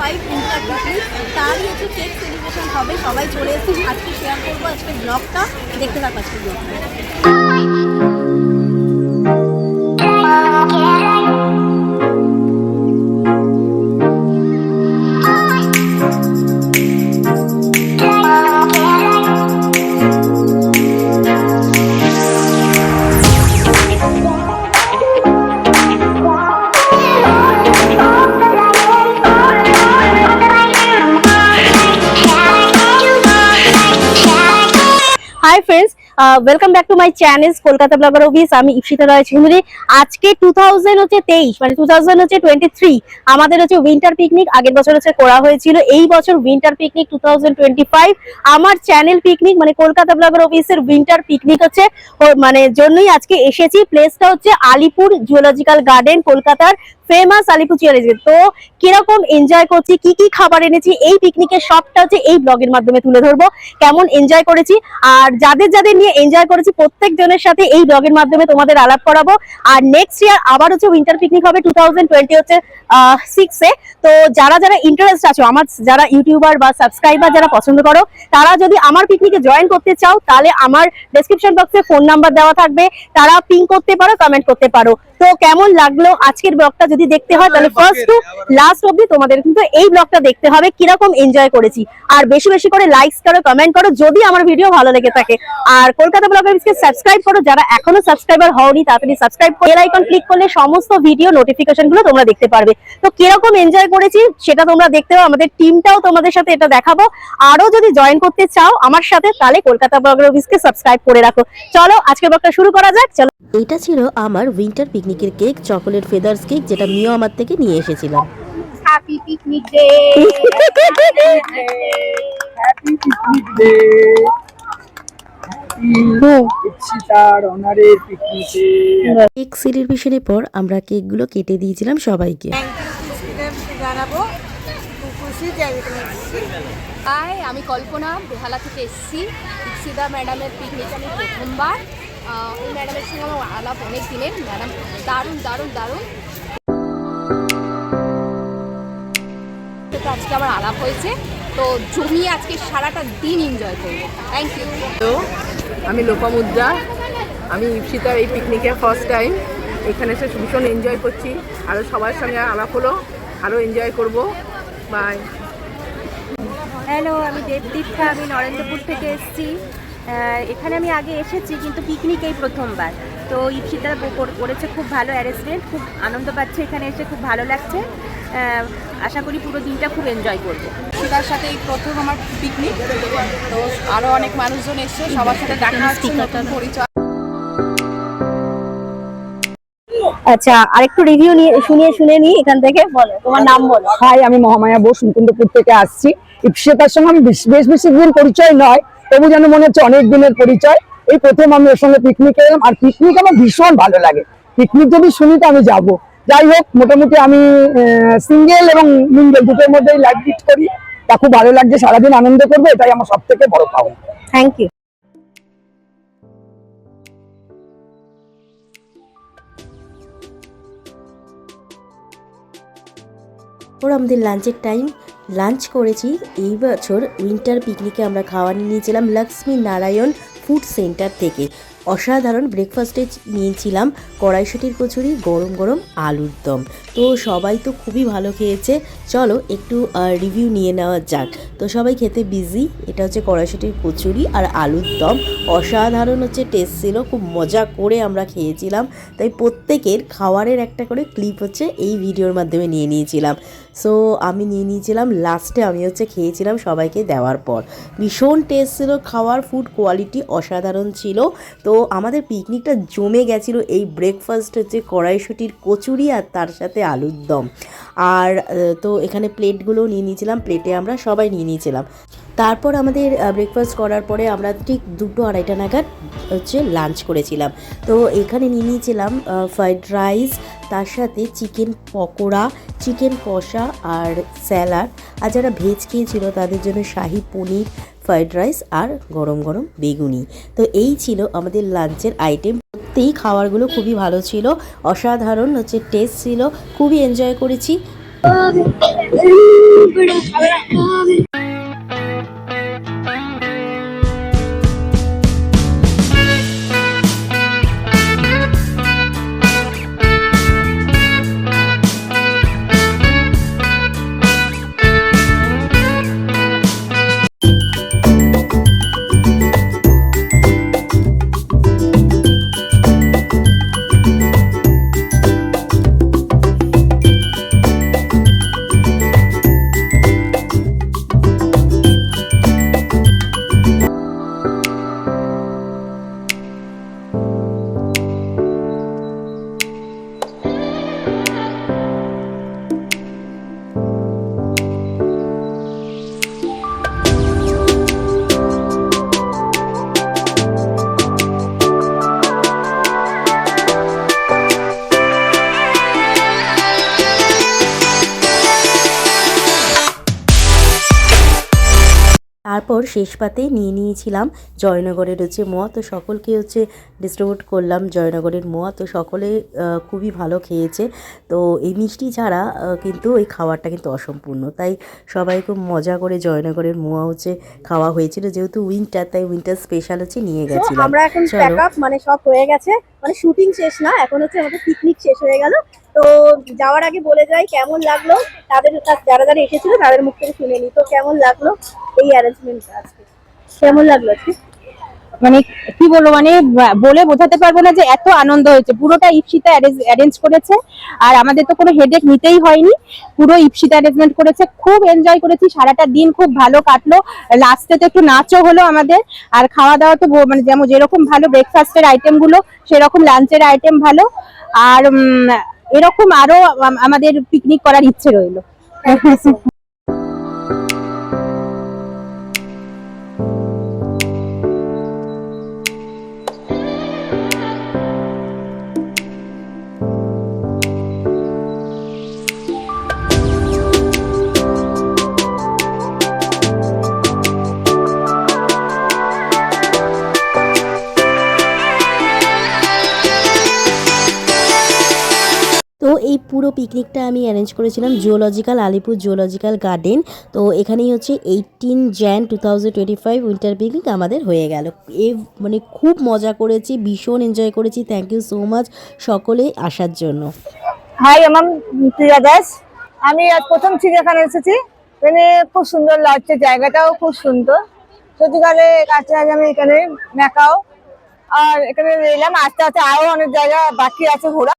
5 winter picnic, তারই হচ্ছে cake celebration হবে। সবাই চলে এসেছি, আজকে শেয়ার করবো আজকের ব্লগটা, দেখতে থাকো আজকের ব্লগটা। Hi friends, welcome back to my channel Kolkata blogger office. আমি ইপসিতা রায় চৌধুরী। আজকে 2023 মানে 2023 আমাদের হচ্ছে উইন্টার পিকনিক। আগের বছর হচ্ছে করা হয়েছিল, এই বছর উইন্টার পিকনিক 2025 আমার চ্যানেল পিকনিক মানে কলকাতা ব্লগার অফিসের উইন্টার পিকনিক হচ্ছে মানে জন্যই আজকে এসেছি। প্লেসটা হচ্ছে আলিপুর জুলজিক্যাল গার্ডেন, কলকাতার ফেমাস আলিপুর জুলজিক্যাল। তো কিরকম এনজয় করছি, কি কি খাবার এনেছি, এই পিকনিকের সবটা হচ্ছে এই ব্লগের মাধ্যমে তুলে ধরবো, কেমন এনজয় করেছি। আর যাদের যাদের নিয়ে এনজয় করেছি প্রত্যেক জনের সাথে এই ব্লগের মাধ্যমে তোমাদের আলাপ করাবো। আর নেক্সট ইয়ার আবার হচ্ছে উইন্টার পিকনিক হবে 2020 হচ্ছে 6-এ। তো যারা যারা ইন্টারেস্ট আছো, আমার যারা ইউটিউবার বা সাবস্ক্রাইবার যারা পছন্দ করো, তারা যদি আমার পিকনিকে জয়েন করতে চাও তাহলে আমার ডেসক্রিপশন বক্সে ফোন নাম্বার দেওয়া থাকবে, তারা পিং করতে পারো, কমেন্ট করতে পারো। তো কেমন লাগলো আজকের ব্লগটা যদি দেখতে হয় তাহলে ফার্স্ট টু লাস্ট অবধি তোমাদের কিন্তু এই ব্লগটা দেখতে হবে, কিরকম এনজয় করেছি। আর বেশি বেশি করে লাইকস করো, কমেন্ট করো যদি আমার ভিডিও ভালো লেগে থাকে। আর কলকাতা ব্লগার অফিসকে সাবস্ক্রাইব করো, যারা এখনো সাবস্ক্রাইবার হওনি তাড়াতাড়ি সাবস্ক্রাইব করে বেল আইকন ক্লিক করলে সমস্ত ভিডিও নোটিফিকেশন গুলো তোমরা দেখতে পারবে। তো কিরকম এনজয় করেছি সেটা তোমরা দেখতে পাও, আমাদের টিমটাও তোমাদের সাথে এটা দেখাবো। আরো যদি জয়েন করতে চাও আমার সাথে তাহলে কলকাতা ব্লগার অফিসকে সাবস্ক্রাইব করে রাখো। চলো আজকের ব্লগটা শুরু করা যাক। চলো, এটা ছিল আমার উইন্টার পিকনিকের কেক, চকোলেট ফেদার্স কেক, যেটা মিও আমার থেকে নিয়ে এসেছিলাম। Happy picnic day, happy picnic day, ইপসিতার অনারের পিকনিকে। কেক সেলিব্রেশনের পর আমরা কেকগুলো কেটে দিয়েছিলাম সবাইকে। জানাবো খুশি যে হাই, আমি কল্পনা বেহালা থেকে এসেছি। ইপসিতা ম্যাডামের পিকনিকে আমি প্রথমবার। ওই ম্যাডামের সঙ্গে আমার আলাপ অনেক দিনের। ম্যাডাম দারুণ দারুণ দারুণ, তো আজকে আমার আলাপ হয়েছে, তো জমিয়ে আজকে সারাটা দিন এনজয় করবো। Thank you. আমি লোপামুদ্রা, আমি ইপসিতার এই পিকনিকে ফার্স্ট টাইম। এখানে এসে ভীষণ এনজয় করছি, আরও সবার সঙ্গে আলাপ হলো, আরও এনজয় করব। বাই। হ্যালো, আমি দেবদীপ্তা, আমি নরেন্দ্রপুর থেকে এসেছি। এখানে আমি আগে এসেছি কিন্তু পিকনিক এই প্রথমবার। তো ইপসিতা করেছে খুব ভালো অ্যারেঞ্জমেন্ট, খুব আনন্দ পাচ্ছে এখানে এসে, খুব ভালো লাগছে। আশা করি পুরো দিনটা খুব এনজয় করবো। ইপসিতার সাথে এই প্রথম আমার পিকনিক, তো আরও অনেক মানুষজন এসছে, সবার সাথে দেখা হচ্ছে, নতুন পরিচয়। আচ্ছা, আরেকটু রিভিউ নিয়ে শুনে নি এখান থেকে। বলো তোমার নাম বলো। হাই, আমি মহামায়া বোস, মুকুন্দপুর থেকে আসছি। ইপসিতার সঙ্গে আমি বেশ বেশি দিন পরিচয় নয়, তবু যেন মনে হচ্ছে অনেক দিনের পরিচয়। এই প্রথম আমি ওর সঙ্গে পিকনিক এলাম, আর পিকনিক আমার ভীষণ ভালো লাগে। পিকনিক যদি শুনি তো আমি যাব। যাই হোক, মোটামুটি আমি সিঙ্গেল এবং মিঙ্গেল দুটোর মধ্যেই লাইফ লিড করি, তা খুব ভালো লাগছে। সারাদিন আনন্দ করবো, এটাই আমার সব থেকে বড় পাওয়া। Thank you. ওর আমাদের লাঞ্চের টাইম, লাঞ্চ করেছি। এই বছর উইন্টার পিকনিকে আমরা খাওয়া নিয়েছিলাম লক্ষ্মী নারায়ণ ফুড সেন্টার থেকে। অসাধারণ ব্রেকফাস্টে নিয়েছিলাম কড়াইশুঁটির কচুরি, গরম গরম আলুর দম। তো সবাই তো খুবই ভালো খেয়েছে, চলো একটু রিভিউ নিয়ে নেওয়া যাক। তো সবাই খেতে বিজি। এটা হচ্ছে কড়াইশুঁটির কচুরি আর আলুর দম, অসাধারণ হচ্ছে টেস্ট ছিল, খুব মজা করে আমরা খেয়েছিলাম। তাই প্রত্যেকের খাওয়ারের একটা করে ক্লিপ হচ্ছে এই ভিডিওর মাধ্যমে নিয়ে নিয়েছিলাম। সো আমি নিয়ে নিয়েছিলাম, লাস্টে আমি হচ্ছে খেয়েছিলাম সবাইকে দেওয়ার পর। ভীষণ টেস্ট ছিল খাওয়ার, ফুড কোয়ালিটি অসাধারণ ছিল। তো আমাদের পিকনিকটা জমে গেছিলো এই ব্রেকফাস্ট হচ্ছে কড়াইশুঁটির কচুরি আর তার সাথে আলুর দম। আর তো এখানে প্লেটগুলোও নিয়ে নিয়েছিলাম, প্লেটে আমরা সবাই নিয়ে নিয়েছিলাম। তারপর আমাদের ব্রেকফাস্ট করার পরে আমরা ঠিক 2-2:30 নাগাদ হচ্ছে লাঞ্চ করেছিলাম। তো এখানে নিয়ে নিয়েছিলাম ফ্রাইড রাইস, তার সাথে চিকেন পকোড়া, চিকেন কষা আর স্যালাড। আর যারা ভেজ খেয়েছিল তাদের জন্য শাহি পনির, ফ্রাইড রাইস আর গরম গরম বেগুনি। তো এই ছিল আমাদের লাঞ্চের আইটেম। সত্যিই খাবারগুলো খুবই ভালো ছিল, অসাধারণ হচ্ছে টেস্ট ছিল, খুবই এনজয় করেছি। তারপর শেষ পাতে নিয়ে নিয়েছিলাম জয়নগরের মোয়া। তো সকলকে ডিস্ট্রিবিউট করলাম জয়নগরের মোয়া। তো সকলে খুবই ভালো খেয়েছে। তো এই মিষ্টি ছাড়া কিন্তু এই খাবারটা কিন্তু অসম্পূর্ণ, তাই সবাই খুব মজা করে জয়নগরের মোয়া খাওয়া হয়েছিল। যেহেতু উইন্টার, তাই উইন্টার স্পেশাল নিয়ে গেছিলাম। আমরা এখন চলো। প্যাক আপ মানে সব হয়ে গেছে, মানে শুটিং শেষ না, এখন আমাদের পিকনিক শেষ হয়ে গেল। তো যাওয়ার আগে বলে যাই কেমন লাগলো, তাদের যারা যারা এসেছিল তাদের মুখ থেকে শুনে নি। তো কেমন লাগলো এই অ্যারেঞ্জমেন্টটা আজকে, কেমন লাগলো আজকে? মানে কি বলবো, মানে বলে বোঝাতে পারবো না যে এত আনন্দ হয়েছে। পুরোটা ইপসিতা অ্যারেঞ্জ করেছে, আর আমাদের তো কোনো হেডেক নিতেই হয়নি, পুরো ইপসিতা অ্যারেঞ্জমেন্ট করেছে। খুব এনজয় করেছি, সারাটা দিন খুব ভালো কাটলো। লাস্টে তো একটু নাচও হলো আমাদের। আর খাওয়া দাওয়া তো মানে যেরকম ভালো ব্রেকফাস্টের আইটেম গুলো, সেরকম লাঞ্চের আইটেম ভালো। আর এরকম আরো আমাদের পিকনিক করার ইচ্ছে রইলো। তো এই পুরো পিকনিকটা আমি অ্যারেঞ্জ করেছিলাম আলিপুর জুওলজিক্যাল গার্ডেন। তো এখানেই 18 jan 2025 উইন্টার পিকনিক আমাদের হয়ে গেল। মানে খুব মজা করেছি, ভীষণ এনজয় করেছি। থ্যাংক ইউ সো মাচ সকলে আসার জন্য। হাই, আমার প্রিয়া দাস। আমি আজ প্রথম চিড়িয়াখানা এসেছি, এখানে খুব সুন্দর লাগছে, জায়গাটাও খুব সুন্দর। সত্যিকারে কাছে আমি এখানে ম্যাকাও, আর এখানে এলাম। আস্তে আস্তে আরো অনেক জায়গা বাকি আছে ঘোরা।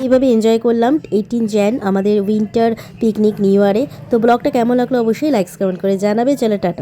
এইভাবে এনজয় করলাম 18 jan আমাদের উইন্টার পিকনিক নিউ ইয়ারে। তো ব্লগটা কেমন লাগলো অবশ্যই লাইক কমেন্ট করে জানাবে। চলো টাটা।